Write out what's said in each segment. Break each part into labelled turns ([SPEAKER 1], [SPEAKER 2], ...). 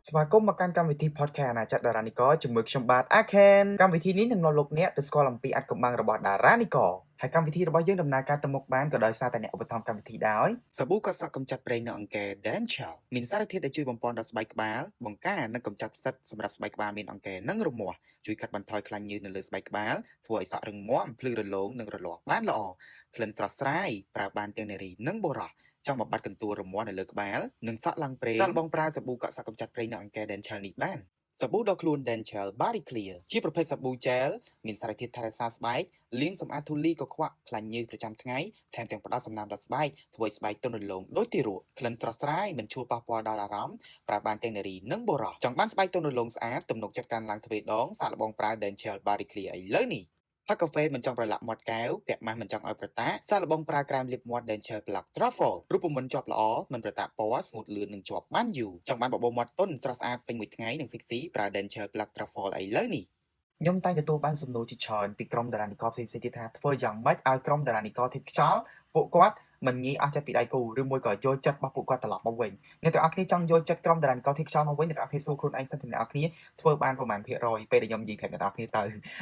[SPEAKER 1] ស្វាគមន៍មកកាន់កម្មវិធី Podcast អាណាចក្រតារានិករជាមួយខ្ញុំបាទ Aken កម្មវិធីនេះនឹងនាំលោកអ្នកទៅស្គាល់អំពីអាថ៌កំបាំងរបស់តារានិករហើយកម្មវិធីរបស់យើងដំណើរការទៅមុខបានក៏ដោយសារតែអ្នកឧបត្ថម្ភកម្មវិធីដោយសាប៊ូកក់សក់កម្ចាត់ប្រេងនៅអង្គែ Dental មានសារធាតុដែលជួយបំពន់ដល់ស្បែកក្បាលបង្ការនិងកម្ចាត់ផ្សិតសម្រាប់ស្បែកក្បាលមានអង្គែនិងរមាស់ជួយកាត់បន្ថយខ្លាញ់ញើសនៅលើស្បែកក្បាលធ្វើឲ្យសក់រឹងមាំភ្លឺរលោងនិងរលាស់បានល្អក្លិនស្រស់ស្រាយប្រើបានទាំងនារីនិងបុរសចង់បំបត្តិកន្ទួលរមាស់នៅលើក្បាលនិងសក់ឡើងព្រេងសាកល្បងប្រើសាប៊ូកក់សក់កម្ចាត់ប្រេងនៅអង្គែ Dental នេះបានសាប៊ូដកខ្លួន Dental Body Clear ជាប្រភេទសាប៊ូ gel មានសារធាតុថែរក្សាស្បែកលាងសម្អាតធូលីកខ្វក់ខ្លាញ់ញើសប្រចាំថ្ងៃថែមទាំងផ្ដល់សំណើមដល់ស្បែកធ្វើឲ្យស្បែកទន់រលោងដូចទារកក្លិនស្រស់ស្រាយមិនឈួលប៉ះពាល់ដល់អារម្មណ៍ប្រើបានទាំងនារីនិងបុរសចង់បានស្បែកទន់រលោងស្អាតទំនុកចិត្តកាន់ឡើងទ្វេដងសាកល្បងប្រើ Dental Body Clear ឥឡូវនេះផឹកកាហ្វេមិនចង់ប្រឡាក់មាត់កែវពាក់ម៉ាស់មិនចង់ឲ្យប្រតាសាកល្បងប្រើក្រែមលាបមាត់ Dental Black Truffle រូបមន្តជាប់ល្អមិនប្រតាក់ពណ៌ស្ងួតលឿននិងជាប់បានយូរចង់បានបបោមាត់ទន់ស្រស់ស្អាតពេញមួយថ្ងៃនិងសិកស៊ីប្រើ Dental Black Truffle ឥឡូវនេះខ្ញុំតែងទទួលបានសំណួរជាច្រើនពីក្រុមតារានិករផ្សេងៗទៀតថាធ្វើយ៉ាងម៉េចឲ្យក្រុមតារានិករធីបខ្យល់ពួកគាត់មិនងាយអស់ចិត្តពីដៃគូឬមួយក៏យល់ចិត្តរបស់ពួកគាត់ត្រឡប់មកវិញអ្នកទាំងអស់គ្នាចង់យល់ចិត្តក្រុមតារានិករធីបខ្យល់មកវិញអ្នកទាំងអស់គ្នាសួរខ្លួនឯងសិនតែអ្នកទាំងអស់គ្នាធ្វើបានប្រមាណភាគរយពេលដែលខ្ញុំនិយាយប្រាប់អ្នកទាំងអស់គ្នាទ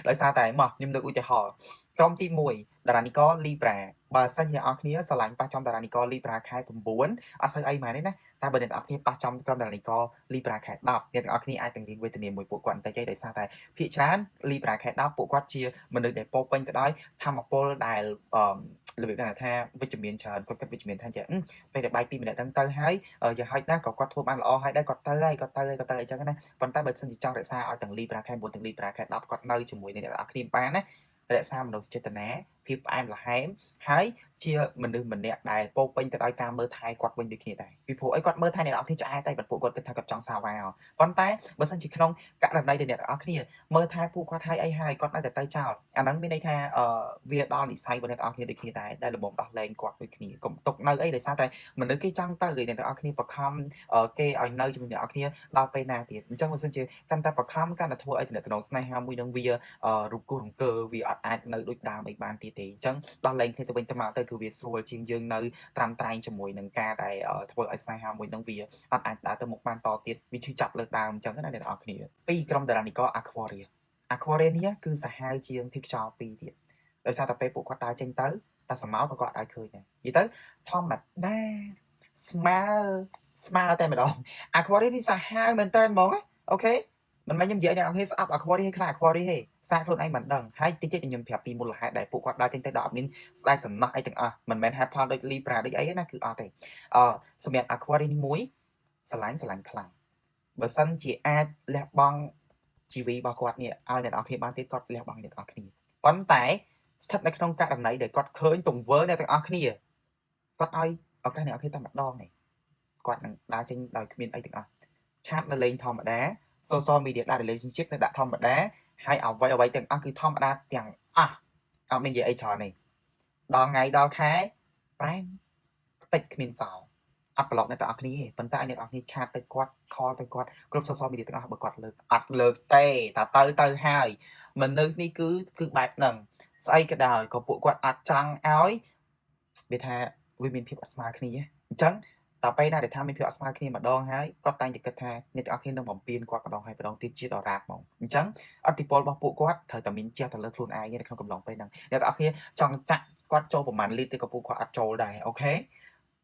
[SPEAKER 1] ៅដោយសារតែមកខ្ញុំលើកឧទាហរណ៍ក្រុមទី1តារានិករ Libra បើសិនជាអ្នកទាំងអស់គ្នាស្រឡាញ់ប៉ះចំតារានិករ Libra ខែ9អត់សូវអីមែនទេណាតែបើអ្នកទាំងអស់គ្នាប៉ះចំក្រុមតារានិករ Libra ខែ10អ្នកទាំងអស់គ្នាអាចនឹងរៀនវេទនាមួយពួកគាត់បន្តិចទេដោយសារតែភាគច្រើន Libra ខែ10ពួកគាត់ជាមនុស្សដែលពោពេញទៅដោយធម៌ពលដែលរបៀបថាវិជ្ជមានច្រើនគាត់គិតវិជ្ជមានថាចេះពេលដែលបាយ2ម្នាក់ហ្នឹងទៅហើយយ៉ាងហោចណាស់ក៏គាត់ធ្វើបានល្អហើយដែរគាត់ទៅអញ្ចឹងណាប៉ុន្តែបើសិនជាចង់រក្សាឲ្យទាំង Libra ខែ9ទាំង Libra ខែ10គាត់នៅជាមួយនឹងអ្នកទាំងអស់គ្នាបានណារក្សាមនោសញ្ចេតនាភាពផ្អែមល្ហែមហើយជាមនុស្សម្នាក់ដែលពោពេញទៅដោយការមើលថែគាត់វិញដូចគ្នាដែរពីព្រោះអីគាត់មើលថែអ្នកនរគ្នាឆ្អែតតែពួកគាត់គិតថាគាត់ចង់សាវ៉ាប៉ុន្តែបើសិនជាក្នុងករណីដែលអ្នកនរគ្នាមើលថែពួកគាត់ហើយអីហើយគាត់នៅតែទៅចោលអាហ្នឹងមានន័យថាវាដល់និស័យរបស់អ្នកនរគ្នាដូចគ្នាដែរដែលលំដោះលែងគាត់ដូចគ្នាកុំຕົកនៅអីដោយសារតែមនុស្សគេចង់ទៅអ្នកនរគ្នាបខំគេឲ្យនៅជាមួយអ្នកនរគ្នាដល់ពេលណាទៀតអញ្ចឹងបើសិនជាកាន់តែបខំកាន់តែធ្វើឲ្យតំណស្នេហាមួយនឹងវារង្គោះរង្គើវាអត់អាចនៅដូចដើមអីបានទៀតទេអញ្ចឹងដោះលែងគ្នាទៅវិញទៅមកទៅគឺវាស្រួលជាងយើងនៅត្រាំត្រែងជាមួយនឹងការដែលធ្វើឲ្យស្នេហាមួយនឹងវាអត់អាចដើរទៅមុខបានតទៀតវាឈឺចាប់លើដើមអញ្ចឹងណាអ្នកនរគ្នាពីក្រុមតារានិករ Aquaria នេះគឺសាហាវជាងទីខ្យល់2ទៀតដោយសារតែពេលពួកគាត់ដើរចេញទៅតែស្មៅក៏គាត់អាចឃើញដែរនិយាយទៅធម្មតាស្មើតែម្ដង Aquaria នេះសាហាវមែនតើហ្មងអូខេមិនមែនខ្ញុំនិយាយអ្នកនរគ្នាស្អប់ Aquaria ឲ្យខ្លាច Aquaria ទេសាខ្លួនឯងមិនដឹងហើយតិចតិចខ្ញុំប្រាប់ពីមូលហេតុដែលពួកគាត់ដើរចេញទៅដល់អត់មានស្ដាយសំណោះអីទាំងអស់មិនមែនហេតុផលដូច Libra ដូចអីណាគឺអត់ទេសម្រាប់ Aquaria នេះមួយស្រឡាញ់ខ្លាំងបើសិនជាអាចលះបង់ជីវីរបស់គាត់នេះឲ្យអ្នកនរគ្នាបានទៀតគាត់លះបង់អ្នកនរគ្នាប៉ុន្តែស្ថិតនៅក្នុងករណីដែលគាត់ឃើញទង្វើអ្នកទាំងអស់គ្នាគាត់ឲ្យឱកាសអ្នកនរគ្នាតែម្ដងនេះគាត់នឹងដើរចេញដោយគ្មានអីទាំងអស់ឆាតនៅលេងធម្មតា social media ដាក់ relationship នៅដាក់ធម្មតាហើយអ្វីទាំងអស់គឺធម្មតាទាំងអស់អត់មាននិយាយអីច្រើនទេដល់ថ្ងៃដល់ខែប្រែងតិចគ្មានសល់អត់ប្លុកអ្នកទាំងអស់គ្នាទេប៉ុន្តែអ្នកទាំងអស់គ្នាឆាតទៅគាត់ call ទៅគាត់គ្រប់ social media ទាំងអស់បើគាត់លើកអត់លើកទេតែទៅហើយមនុស្សនេះគឺបែបហ្នឹងស្អីក៏ដោយក៏ពួកគាត់អត់ចង់ឲ្យវាថាវាមានភាពអត់ស្មើគ្នាអញ្ចឹងតពេលណាដែលថាមានភាពអត់ស្មើគ្នាម្ដងហើយគាត់តែងតែគិតថាអ្នកទាំងអស់គ្នានឹងបំពេញគាត់ម្ដងហើយម្ដងទៀតជាដរាបហ្មងអញ្ចឹងអតិពលរបស់ពួកគាត់ត្រូវតែមានចេះទៅលើខ្លួនឯងនៅក្នុងកំឡុងពេលហ្នឹងអ្នកទាំងអស់គ្នាចង់ចាក់គាត់ចូលប្រមាណលីត្រទេក៏ពួកគាត់អត់ចូលដែរអូខេ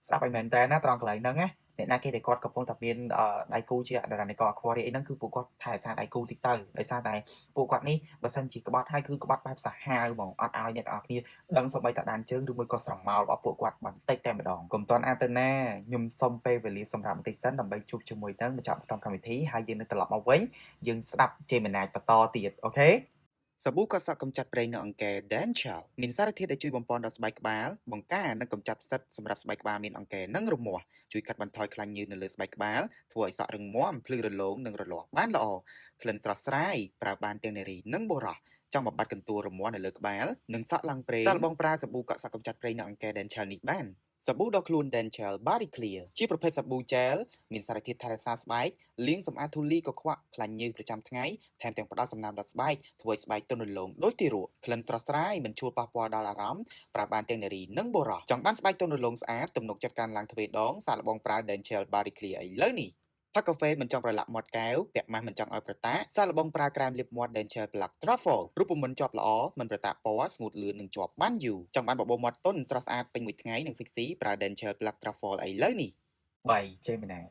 [SPEAKER 1] ស្ដាប់ឲ្យមែនតើណាត្រង់កន្លែងហ្នឹងណាអ្នកណាគេដែលគាត់កំពុងតែមានដៃគូជាតារានិករ Aquaria អីហ្នឹងគឺពួកគាត់ថែរក្សាដៃគូតិចទៅដោយសារតែពួកគាត់នេះបើសិនជាក្បត់ហើយគឺក្បត់បែបសាហាវហ្មងអត់ឲ្យអ្នកទាំងអស់គ្នាដឹងសូម្បីតែដានជើងឬមួយក៏ស្រមោលរបស់ពួកគាត់បន្តិចតែម្ដងកុំតន់អាទៅណាខ្ញុំសុំពេលវេលាសម្រាប់បន្តិចសិនដើម្បីជួបជាមួយនឹងម្ចាស់បន្តកម្មវិធីហើយយើងនឹងត្រឡប់មកវិញយើងស្ដាប់ជេមណាចបន្តទៀតអូខេសាប៊ូកក់សក់កម្ចាត់ប្រេងនៅអង្គែ Dental មានសារធាតុដែលជួយបំពន់ដល់ស្បែកក្បាលបង្ការនិងកម្ចាត់ផ្សិតសម្រាប់ស្បែកក្បាលមានអង្គែនិងរមាស់ជួយកាត់បន្ថយខ្លាញ់ញើសនៅលើស្បែកក្បាលធ្វើឲ្យសក់រឹងមាំភ្លឺរលោងនិងរលាស់បានល្អក្លិនស្រស់ស្រាយប្រើបានទាំងនារីនិងបុរសចង់បំបត្តិកន្ទួលរមាស់នៅលើក្បាលនិងសក់ឡើងព្រេងសាកល្បងប្រើសាប៊ូកក់សក់កម្ចាត់ប្រេងនៅអង្គែ Dental នេះបានសាប៊ូដកខ្លួន Dental Body Clear ជាប្រភេទសាប៊ូ gel មានសារធាតុថែរក្សាស្បែកលាងសម្អាតធូលីកខ្វក់ខ្លាញ់ញើសប្រចាំថ្ងៃថែមទាំងផ្ដល់សំណើមដល់ស្បែកធ្វើឲ្យស្បែកទន់រលោងដូចទារកក្លិនស្រស់ស្រាយមិនឈួលប៉ះពាល់ដល់អារម្មណ៍ប្រើបានទាំងនារីនិងបុរសចង់បានស្បែកទន់រលោងស្អាតទំនុកចិត្តកាន់ឡើងទ្វេដងសាកល្បងប្រើ Dental Body Clear ឥឡូវនេះ ផឹកកាហ្វេមិនចង់ប្រឡាក់មាត់កែវពាក់ម៉ាស់មិនចង់ឲ្យប្រតាក់សាកល្បងប្រើក្រែមលាបមាត់ Denture Plug Truffle រូបមន្តជាប់ល្អមិនប្រតាក់ពណ៌ស្ងួតលឿននិងជាប់បានយូរចង់បានបបោមាត់ទន់ស្រស់ស្អាតពេញមួយថ្ងៃនិងសិកស៊ីប្រើ Denture Plug Truffle ឥឡូវនេះ3 Gemini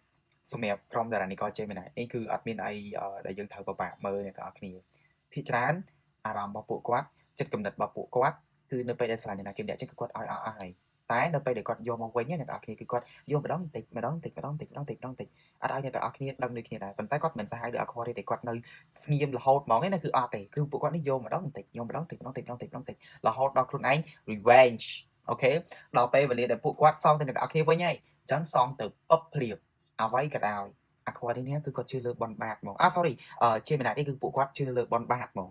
[SPEAKER 1] សម្រាប់ក្រុមតារានិករ Gemini នេះគឺអត់មានអីដែលយើងត្រូវពិបាកមើលអ្នកទាំងអស់គ្នាភាគច្រើនអារម្មណ៍របស់ពួកគាត់ចិត្តគំនិតរបស់ពួកគាត់គឺនៅពេលដែលស្រឡាញ់អ្នកណាគេម្នាក់ចឹងគឺគាត់ឲ្យហើយតែនៅពេលដែលគាត់យកមកវិញអ្នកទាំងអស់គ្នាគឺគាត់យកម្ដងបន្តិចម្ដងបន្តិចម្ដងបន្តិចម្ដងបន្តិចម្ដងបន្តិចអត់ឲ្យអ្នកទាំងអស់គ្នាដឹងដូចគ្នាដែរប៉ុន្តែគាត់មិនសាហាវដូចអាខ្វទេគាត់នៅស្ងៀមរហូតហ្មងណាគឺអត់ទេគឺពួកគាត់នេះយកម្ដងបន្តិចយកម្ដងបន្តិចម្ដងបន្តិចម្ដងបន្តិចម្ដងបន្តិចរហូតដល់ខ្លួនឯង revenge អូខេដល់ពេលវេលាដែលពួកគាត់សងទៅអ្នកទាំងអស់គ្នាវិញហើយអញ្ចឹងសងទៅអប់ភ្លាមអ្វីក៏ដោយអាខ្វនេះគឺគាត់ជឿលើបនបាតហ្មងsorry ជាម្នាក់នេះគឺពួកគាត់ជឿលើបនបាតហ្មង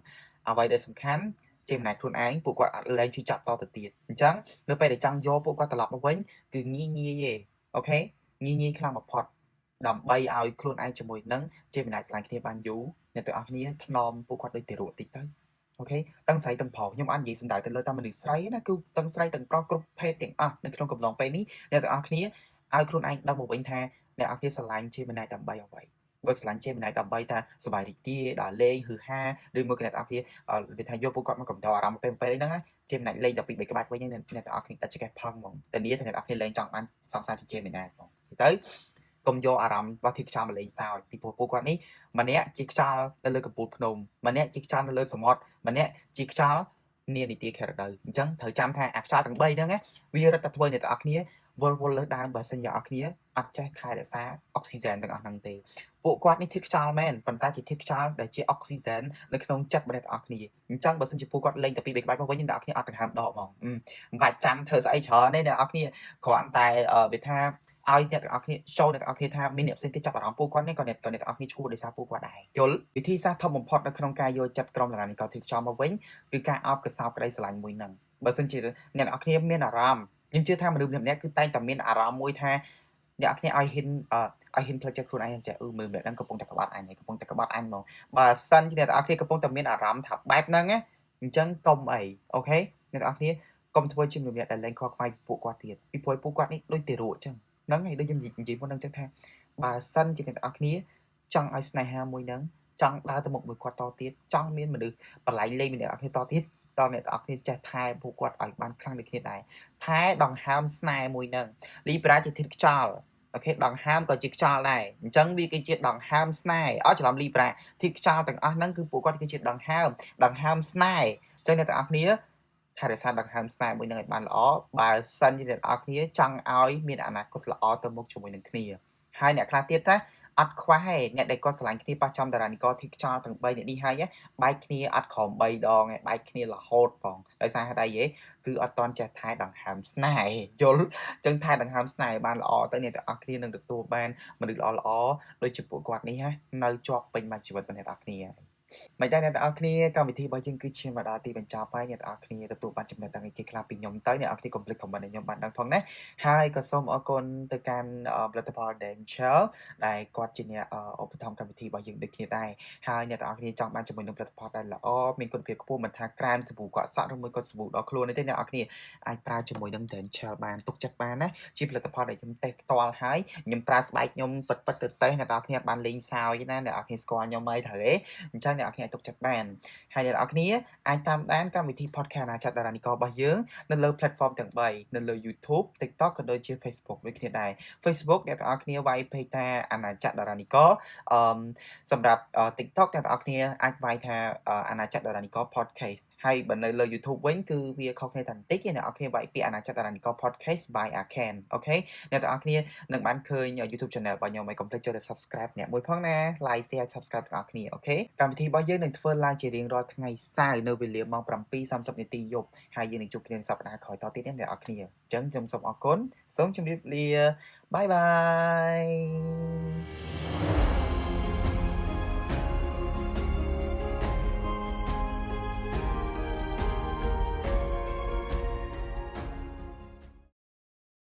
[SPEAKER 1] អ្វីដែលសំខាន់ជាម្នាក់ខ្លួនឯងពួកគាត់អត់លែងជឿចាប់តទៅទៀតអញ្ចឹងនៅពេលដែលចង់យកពួកគាត់ត្រឡប់មកវិញគឺងាយទេអូខេងាយខ្លាំងបំផុតដើម្បីឲ្យខ្លួនឯងជាមួយនឹងជាម្នាក់ឆ្លាញ់គ្នាបានយូរអ្នកទាំងអស់គ្នាថ្នមពួកគាត់ដូចទារកតិចទៅអូខេទាំងស្រីទាំងប្រុសខ្ញុំអត់និយាយសំដៅទៅលើតែមនុស្សស្រីណាគឺទាំងស្រីទាំងប្រុសគ្រប់ភេទទាំងអស់នៅក្នុងកំឡុងពេលនេះអ្នកទាំងអស់គ្នាឲ្យខ្លួនឯងដឹងមកវិញថាអ្នកអស់គ្នាស្រឡាញ់ជាម្នាក់ដើម្បីអ្វីបើស្រឡាញ់ជាម្នាក់ដើម្បីថាសប្បាយរីករាយដល់លេងហឺហាឬមួយអ្នកទាំងអស់គ្នាវាថាយកពួកគាត់មកកំដរអារម្មណ៍ពេលហ្នឹងជាម្នាក់លេងដល់ពី3ក្បាច់វិញអ្នកទាំងអស់គ្នាតែចេះកេះផឹងហ្មងតានីថាអ្នកទាំងអស់គ្នាលេងចង់បានសង្សារជាម្នាក់ហ្មងទៅកុំយកអារម្មណ៍របស់ទីខ្យល់មកលេងសើចពីពួកគាត់នេះម្នាក់ជាខ្យល់ទៅលើកំពូលភ្នំម្នាក់ជាខ្យល់ទៅលើសមុទ្រម្នាក់ជាខ្យល់នានីតិខេរដូវអញ្ចឹងត្រូវចាំថាអាខ្យល់ទាំង3ហ្នឹងវារត់តែធ្វើអ្នកទាំងអស់គ្នាវល់លើដើមបើសិនជាអ្នកគ្នាអត់ចេះថែរក្សាអុកស៊ីហ្សែនទាំងអស់ហ្នឹងទេពួកគាត់នេះធាតុខ្យល់មែនប៉ុន្តែជាធាតុខ្យល់ដែលជាអុកស៊ីហ្សែននៅក្នុងចិត្តរបស់អ្នកទាំងអស់គ្នាអញ្ចឹងបើសិនជាពួកគាត់លេងតែពី3ក្បាច់មកវិញអ្នកទាំងអស់គ្នាអត់ដង្ហើមដកហ្មងមិនបាច់ចាំធ្វើស្អីច្រើនទេអ្នកទាំងអស់គ្នាគ្រាន់តែវាថាឲ្យអ្នកទាំងអស់គ្នា show អ្នកទាំងអស់គ្នាថាមានអ្នកផ្សេងទៀតចាប់អារម្មណ៍ពួកគាត់នេះក៏អ្នកទាំងអស់គ្នាឈួរដោយសារពួកគាត់ដែរយល់វិធីសាស្ត្រធំបំផុតនៅក្នុងការយកចិត្តក្រុមតារានិករធាតុខ្យល់មកវិញគឺការអបកសោបក្តីស្រឡាញ់មួយហ្នឹងបើសិនជាអ្នកទាំងអស់គ្នាមានអារម្មណ៍ខ្ញុំជឿថាមនុស្សម្នាក់គឺតែងតែមានអារម្មណ៍មួយថាអ្នកគ្នាឲ្យហ៊ានផ្លូវចិត្តខ្លួនឯងចេះមនុស្សម្នាក់ហ្នឹងកំពុងតែក្បត់អញហើយកំពុងតែក្បត់អញហ្មងបើសិនជាអ្នកទាំងអស់គ្នាកំពុងតែមានអារម្មណ៍ថាបែបហ្នឹងណាអញ្ចឹងកុំអីអូខេអ្នកទាំងអស់គ្នាកុំធ្វើជាមនុស្សម្នាក់ដែលលែងខកខ្វាយពួកគាត់ទៀតពីព្រោះពួកគាត់នេះដូចទារកអញ្ចឹងហ្នឹងហើយដូចខ្ញុំនិយាយមុនហ្នឹងចឹងថាបើសិនជាអ្នកទាំងអស់គ្នាចង់ឲ្យស្នេហាមួយហ្នឹងចង់ដើរទៅមុខមួយគាត់តទៀតចង់មានមនុស្សបលែងលេងម្នាក់អស់គ្នាតទៀតតអ្នកទាំងអស់គ្នាចេះថែពួកគាត់ឲ្យបានខ្លាំងដូចគ្នាដែរថែដង្ហើមស្នេហ៍មួយហ្នឹងលីប្រាជាធាតុខ្យល់អូខេដង្ហើមក៏ជាខ្យល់ដែរអញ្ចឹងវាគឺជាដង្ហើមស្នេហ៍អត់ច្រឡំលីប្រាធាតុខ្យល់ទាំងអស់ហ្នឹងគឺពួកគាត់គឺជាដង្ហើមស្នេហ៍អញ្ចឹងអ្នកទាំងអស់គ្នាថែរក្សាដង្ហើមស្នេហ៍មួយនឹងឲ្យបានល្អបើសិនជាអ្នកទាំងអស់គ្នាចង់ឲ្យមានអនាគតល្អទៅមុខជាមួយនឹងគ្នាហើយអ្នកខ្លះទៀតណាអត់ខ្វះទេអ្នកដែលគាត់ស្រឡាញ់គ្នាប៉ះចំតារានិករធាតុខ្យល់ទាំង3អ្នកនេះហើយបែកគ្នាអត់ក្រោម3ដងទេបែកគ្នារហូតផងដោយសារហេតុអីទេគឺអត់តន់ចេះថែដង្ហើមស្នេហ៍យល់អញ្ចឹងថែដង្ហើមស្នេហ៍បានល្អទៅអ្នកទាំងអស់គ្នានឹងទទួលបានមនុស្សល្អដូចជាពួកគាត់នេះនៅជាប់ពេញមួយជីវិតរបស់អ្នកទាំងអស់គ្នាមិនដែរអ្នកទាំងអស់គ្នាកម្មវិធីរបស់យើងគឺឈានមកដល់ទីបញ្ចប់ហើយអ្នកទាំងអស់គ្នាទទួលបានចំណេះដឹងគេខ្លះពីខ្ញុំទៅអ្នកទាំងអស់គ្នាកុំភ្លេច comment ឲ្យខ្ញុំបានដឹងផងណាហើយក៏សូមអរគុណទៅកាន់ផលិតផល Denture ដែលគាត់ជាអ្នកឧបត្ថម្ភកម្មវិធីរបស់យើងដូចគ្នាដែរហើយអ្នកទាំងអស់គ្នាចង់បានជាមួយនឹងផលិតផលដែលល្អមានគុណភាពខ្ពស់មិនថាក្រែមសាប៊ូកក់សក់ឬមួយក៏សាប៊ូដល់ខ្លួនទេអ្នកទាំងអស់គ្នាអាចប្រើជាមួយនឹង Denture បានទុកចិត្តបានណាជាផលិតផលដែលខ្ញុំតេស្តផ្ទាល់ហើយខ្ញុំប្រើស្បែកខ្ញុំពិតទៅតេស្តអ្នកទាំងអស់គ្នាបានលេងសើចណាអ្នកទាំងអស់គ្នាស្គាល់ខ្ញុំហើយត្រូវទេអញ្ចឹងអ្នកនរគ្នាអាចទុកចិត្តបានហើយអ្នកនរគ្នាអាចតាមដានកម្មវិធី podcast អាណាចក្រតារានិកររបស់យើងនៅលើ platform ទាំង3នៅលើ YouTube TikTok ក៏ដូចជា Facebook ដូចគ្នាដែរ Facebook អ្នកនរគ្នាវាយ page ថាអាណាចក្រតារានិករសម្រាប់ TikTok អ្នកនរគ្នាអាចវាយថាអាណាចក្រតារានិករ podcast ហើយបើនៅលើ YouTube វិញគឺវាខុសគ្នាតែបន្តិចអ្នកនរគ្នាវាយពីអាណាចក្រតារានិករ podcast by Aken អូខេអ្នកនរគ្នានឹងបានឃើញ YouTube channel របស់ខ្ញុំហើយកុំភ្លេចចូលទៅ subscribe អ្នកមួយផងណា like share subscribe ទាំងអស់គ្នាអូខេកម្មវិធីរបស់យើងនឹងធ្វើឡើងជារៀងរាល់ថ្ងៃសៅរ៍នៅវេលាម៉ោង 7:30 នាទីយប់ហើយយើងនឹងជួបគ្នាសប្តាហ៍ក្រោយតទៀតអ្នកនរគ្នាអញ្ចឹងខ្ញុំសូមអរគុណសូមជម្រាបលាបាយបាយ